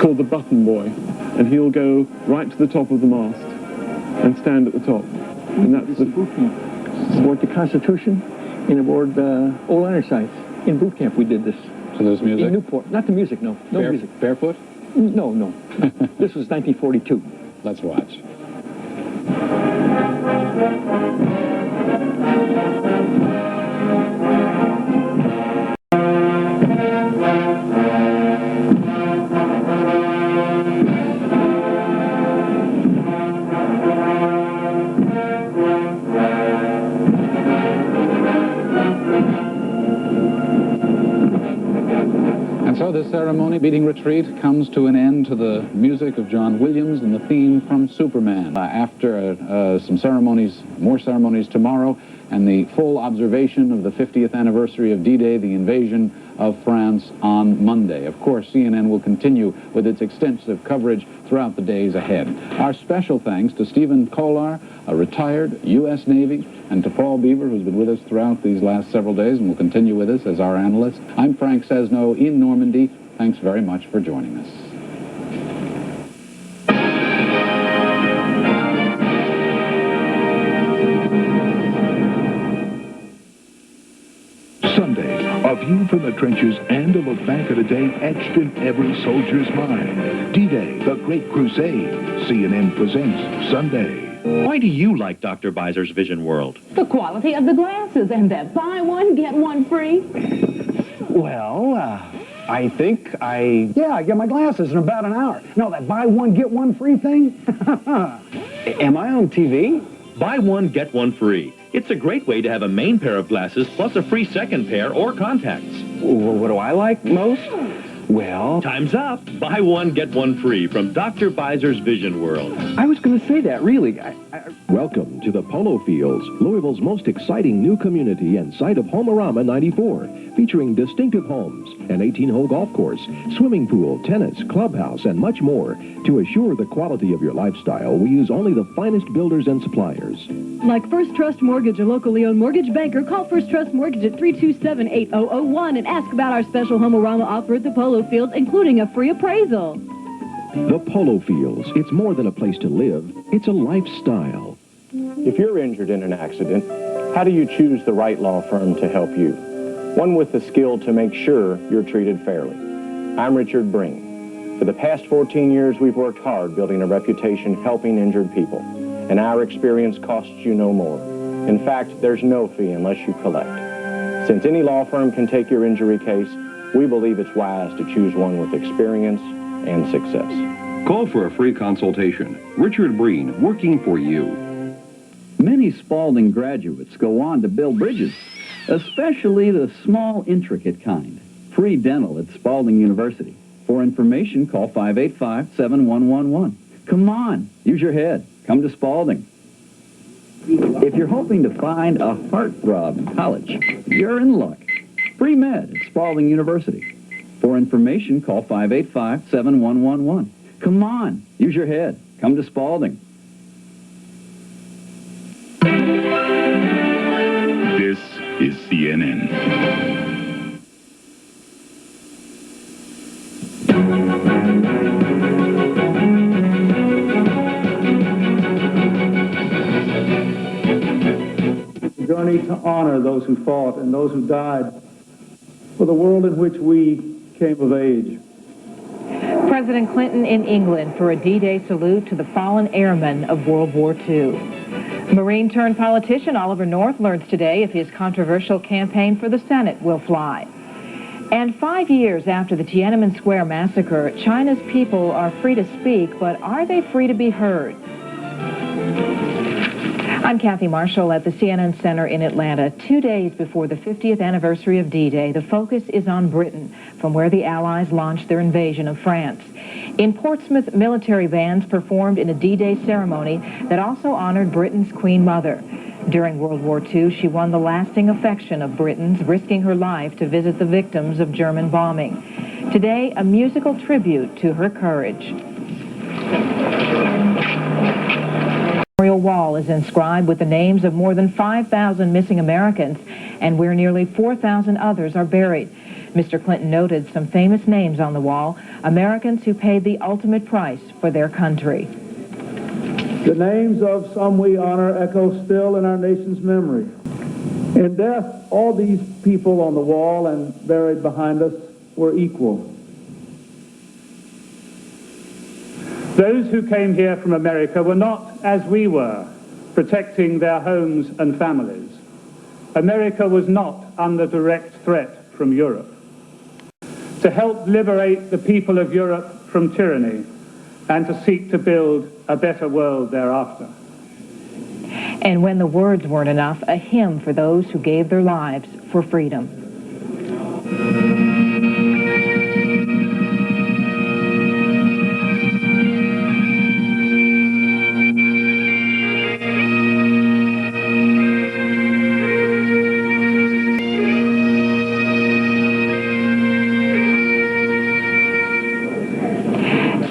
called the button boy, and he'll go right to the top of the mast and stand at the top. And that's the boot camp. Aboard the Constitution and aboard old iron sights. In boot camp we did this. So there's music? In Newport. Not the music, no. No music. Barefoot? No, no. This was 1942. Let's watch. And so this ceremony, beating retreat, comes to an end to the music of John Williams and the theme from Superman. After some ceremonies, more ceremonies tomorrow, and the full observation of the 50th anniversary of D-Day, the invasion of France, on Monday. Of course, CNN will continue with its extensive coverage throughout the days ahead. Our special thanks to Stephen Kolar, a retired U.S. Navy, and to Paul Beaver, who's been with us throughout these last several days and will continue with us as our analyst. I'm Frank Sesno in Normandy. Thanks very much for joining us. Sunday, a view from the trenches and a look back at a day etched in every soldier's mind. D-Day, the Great Crusade. CNN presents Sunday. Why do you like Dr. Bizer's Vision World? The quality of the glasses and that buy one, get one free. Well, I think I get my glasses in about an hour. No, that buy one, get one free thing? Am I on TV? Buy one, get one free. It's a great way to have a main pair of glasses plus a free second pair or contacts. What do I like most? Well... Time's up. Buy one, get one free from Dr. Bizer's Vision World. I was going to say that, really. Welcome to the Polo Fields, Louisville's most exciting new community and site of Homeorama 94, featuring distinctive homes, an 18-hole golf course, swimming pool, tennis, clubhouse, and much more. To assure the quality of your lifestyle, we use only the finest builders and suppliers. Like First Trust Mortgage, a locally owned mortgage banker, call First Trust Mortgage at 327-8001 and ask about our special Homeorama offer at the Polo Fields, including a free appraisal. The Polo Fields, it's more than a place to live, it's a lifestyle. If you're injured in an accident, how do you choose the right law firm to help you? One with the skill to make sure you're treated fairly. I'm Richard Breen. For the past 14 years, we've worked hard building a reputation helping injured people, and our experience costs you no more. In fact, there's no fee unless you collect. Since any law firm can take your injury case, we believe it's wise to choose one with experience and success. Call for a free consultation. Richard Breen, working for you. Many Spalding graduates go on to build bridges, especially the small, intricate kind. Free dental at Spalding University. For information, call 585-7111. Come on, use your head. Come to Spalding. If you're hoping to find a heartthrob in college, you're in luck. Free med at Spalding University. For information, call 585-7111. Come on, use your head. Come to Spalding. This is CNN. Journey to honor those who fought and those who died for the world in which we came of age. President Clinton in England for a D-Day salute to the fallen airmen of World War II. Marine-turned-politician Oliver North learns today if his controversial campaign for the Senate will fly. And 5 years after the Tiananmen Square massacre, China's people are free to speak, but are they free to be heard? I'm Kathy Marshall at the CNN Center in Atlanta. 2 days before the 50th anniversary of D-Day, the focus is on Britain, from where the Allies launched their invasion of France. In Portsmouth, military bands performed in a D-Day ceremony that also honored Britain's Queen Mother. During World War II, she won the lasting affection of Britons, risking her life to visit the victims of German bombing. Today, a musical tribute to her courage. The memorial wall is inscribed with the names of more than 5,000 missing Americans and where nearly 4,000 others are buried. Mr. Clinton noted some famous names on the wall, Americans who paid the ultimate price for their country. The names of some we honor echo still in our nation's memory. In death, all these people on the wall and buried behind us were equal. Those who came here from America were not, as we were, protecting their homes and families. America was not under direct threat from Europe. To help liberate the people of Europe from tyranny and to seek to build a better world thereafter. And when the words weren't enough, a hymn for those who gave their lives for freedom.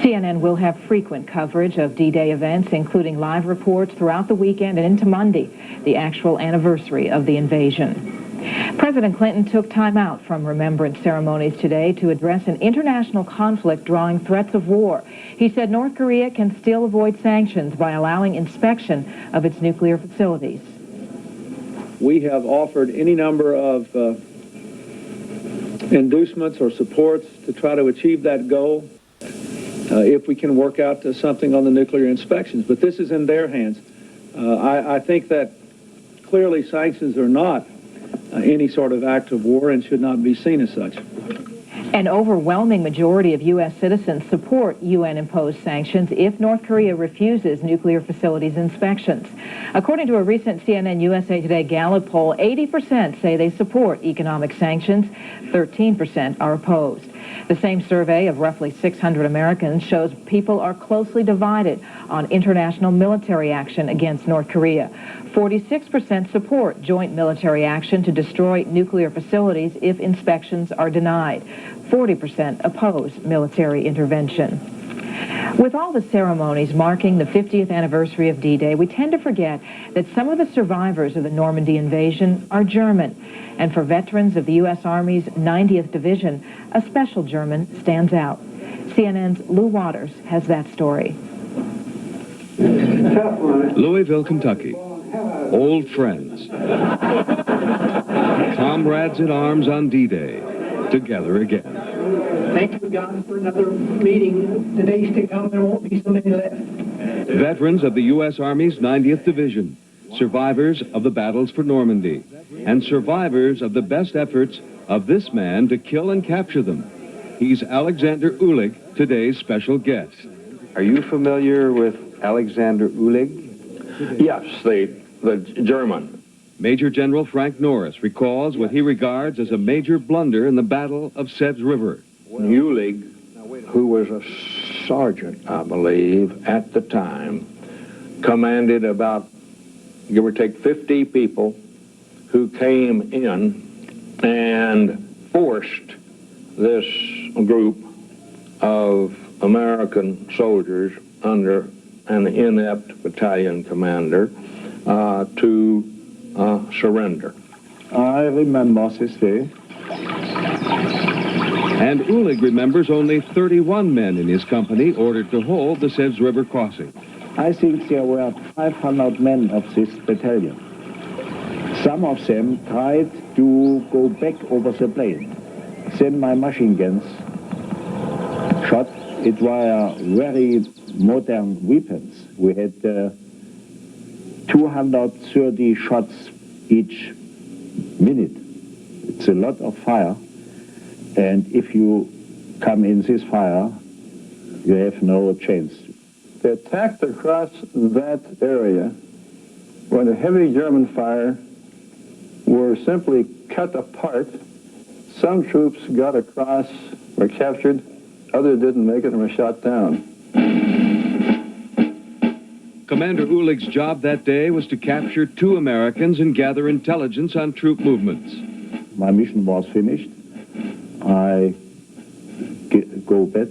CNN will have frequent coverage of D-Day events, including live reports throughout the weekend and into Monday, the actual anniversary of the invasion. President Clinton took time out from remembrance ceremonies today to address an international conflict drawing threats of war. He said North Korea can still avoid sanctions by allowing inspection of its nuclear facilities. We have offered any number of inducements or supports to try to achieve that goal. If we can work out something on the nuclear inspections. But this is in their hands. I think that clearly sanctions are not any sort of act of war and should not be seen as such. An overwhelming majority of U.S. citizens support UN-imposed sanctions if North Korea refuses nuclear facilities inspections. According to a recent CNN USA Today Gallup poll, 80% say they support economic sanctions, 13% are opposed. The same survey of roughly 600 Americans shows people are closely divided on international military action against North Korea. 46% support joint military action to destroy nuclear facilities if inspections are denied. 40% oppose military intervention. With all the ceremonies marking the 50th anniversary of D-Day, we tend to forget that some of the survivors of the Normandy invasion are German. And for veterans of the U.S. Army's 90th Division, a special German stands out. CNN's Lou Waters has that story. Louisville, Kentucky. Old friends. Comrades in arms on D-Day. Together again. Thank you, God, for another meeting. The days to come, there won't be so many left. Veterans of the U.S. Army's 90th Division. Survivors of the battles for Normandy. And survivors of the best efforts of this man to kill and capture them. He's Alexander Uhlig, today's special guest. Are you familiar with Alexander Uhlig? Yes, the German. Major General Frank Norris recalls what he regards as a major blunder in the Battle of Sebes River. Uhlig, who was a sergeant, I believe, at the time, commanded about, give or take, 50 people who came in and forced this group of American soldiers under an inept battalion commander to surrender. I remember this day. And Uhlig remembers only 31 men in his company ordered to hold the Sebes River crossing. I think there were 500 men of this battalion. Some of them tried to go back over the plain. Then my machine guns shot. It were very modern weapons. We had 230 shots each minute. It's a lot of fire. And if you come in this fire, you have no chance. They attacked across that area when the heavy German fire were simply cut apart. Some troops got across, were captured, others didn't make it and were shot down. Commander Uhlig's job that day was to capture 2 Americans and gather intelligence on troop movements. My mission was finished. I go back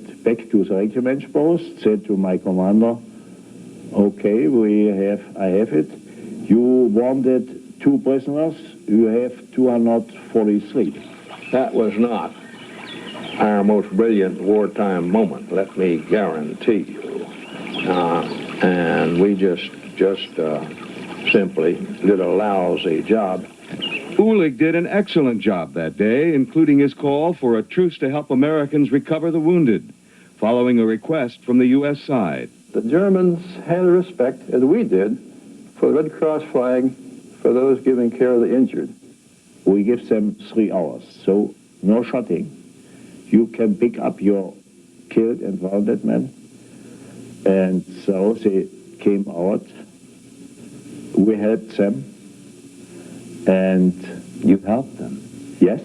to the regiment post, said to my commander, okay, I have it. You wanted 2 prisoners, you have 243. That was not our most brilliant wartime moment, let me guarantee you. And we just simply did a lousy job. Uhlig did an excellent job that day, including his call for a truce to help Americans recover the wounded, following a request from the U.S. side. The Germans had a respect, as we did, for the Red Cross flag, for those giving care of the injured. We give them 3 hours, so no shooting. You can pick up your killed and wounded men. And so they came out. We helped them. And you helped them? Yes,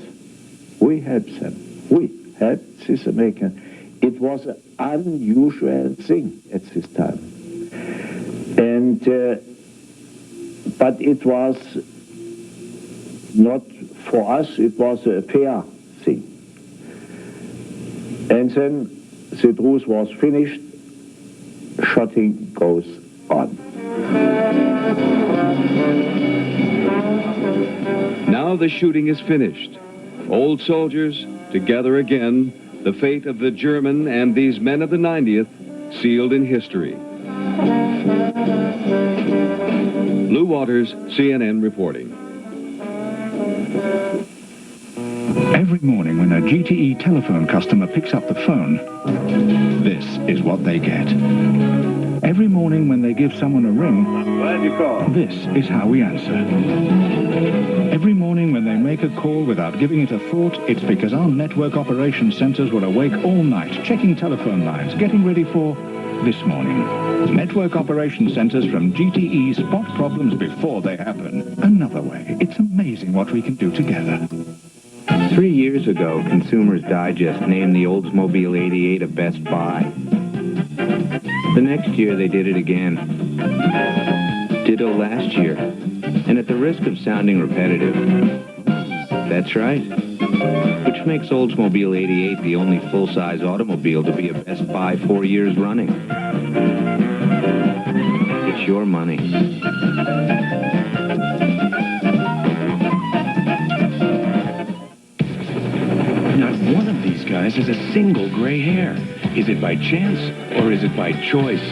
we helped them. We helped this American. It was an unusual thing at this time. And, but it was not for us, it was a fair thing. And then the truce was finished, shooting goes on. Now the shooting is finished. Old soldiers, together again, the fate of the German and these men of the 90th, sealed in history. Lou Waters, CNN reporting. Every morning when a GTE telephone customer picks up the phone, this is what they get. Every morning when they give someone a ring, Glad you called. this is how we answer. Every morning when they make a call without giving it a thought, it's because our network operations centers were awake all night, checking telephone lines, getting ready for this morning. Network operations centers from GTE spot problems before they happen. Another way. It's amazing what we can do together. 3 years ago, Consumers Digest named the Oldsmobile 88 a Best Buy. The next year, they did it again. Ditto last year. And at the risk of sounding repetitive, that's right. Which makes Oldsmobile 88 the only full-size automobile to be a Best Buy 4 years running. It's your money. Not one of these guys has a single gray hair. Is it by chance or is it by choice?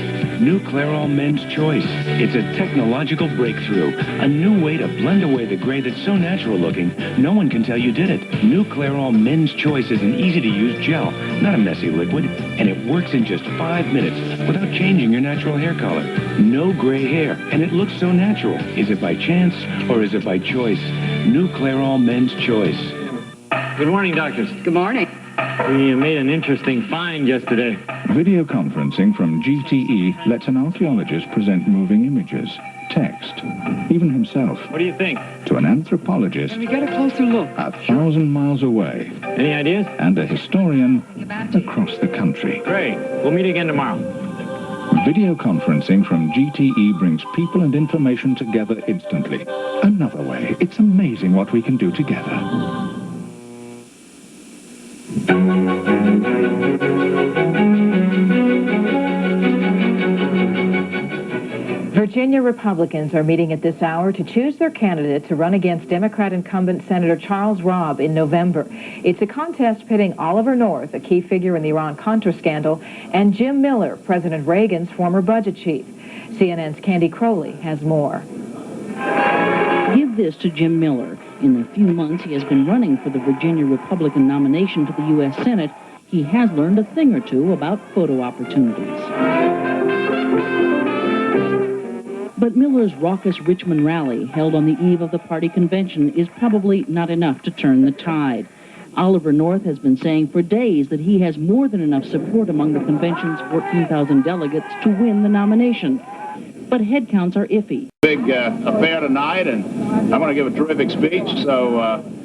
New Clairol Men's Choice. It's a technological breakthrough. A new way to blend away the gray that's so natural looking, no one can tell you did it. New Clairol Men's Choice is an easy-to-use gel, not a messy liquid, and it works in just 5 minutes without changing your natural hair color. No gray hair, and it looks so natural. Is it by chance or is it by choice? New Clairol Men's Choice. Good morning, doctors. Good morning. We made an interesting find yesterday. Video conferencing from GTE lets an archaeologist present moving images, text, even himself, What do you think? to an anthropologist Let me get a closer look. 1,000 miles away, Any ideas? and a historian across the country. Great. We'll meet again tomorrow. Video conferencing from GTE brings people and information together instantly. Another way. It's amazing what we can do together. Virginia Republicans are meeting at this hour to choose their candidate to run against Democrat incumbent Senator Charles Robb in November. It's a contest pitting Oliver North, a key figure in the Iran-Contra scandal, and Jim Miller, President Reagan's former budget chief. CNN's Candy Crowley has more. Give this to Jim Miller. In the few months he has been running for the Virginia Republican nomination to the U.S. Senate, he has learned a thing or two about photo opportunities. But Miller's raucous Richmond rally, held on the eve of the party convention, is probably not enough to turn the tide. Oliver North has been saying for days that he has more than enough support among the convention's 14,000 delegates to win the nomination. But head counts are iffy. Big affair tonight, and I'm going to give a terrific speech, so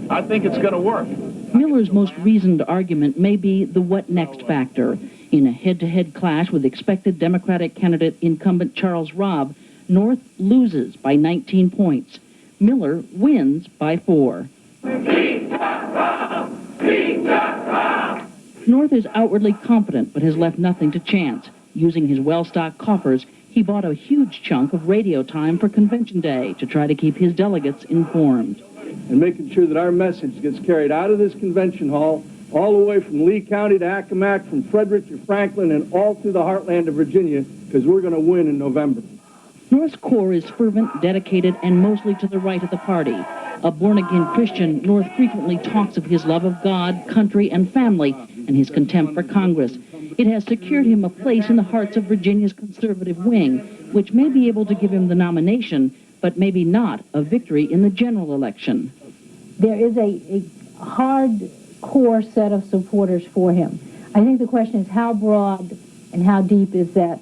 I think it's going to work. Miller's most reasoned argument may be the what next factor. In a head-to-head clash with expected Democratic candidate incumbent Charles Robb, North loses by 19 points. Miller wins by 4. North is outwardly confident, but has left nothing to chance. Using his well-stocked coffers, he bought a huge chunk of radio time for Convention Day to try to keep his delegates informed. And making sure that our message gets carried out of this convention hall all the way from Lee County to Accomack, from Frederick to Franklin, and all through the heartland of Virginia, because we're going to win in November. North's core is fervent, dedicated, and mostly to the right of the party. A born-again Christian, North frequently talks of his love of God, country, and family, and his contempt for Congress. It has secured him a place in the hearts of Virginia's conservative wing, which may be able to give him the nomination, but maybe not a victory in the general election. There is a hard-core set of supporters for him. I think the question is how broad and how deep is that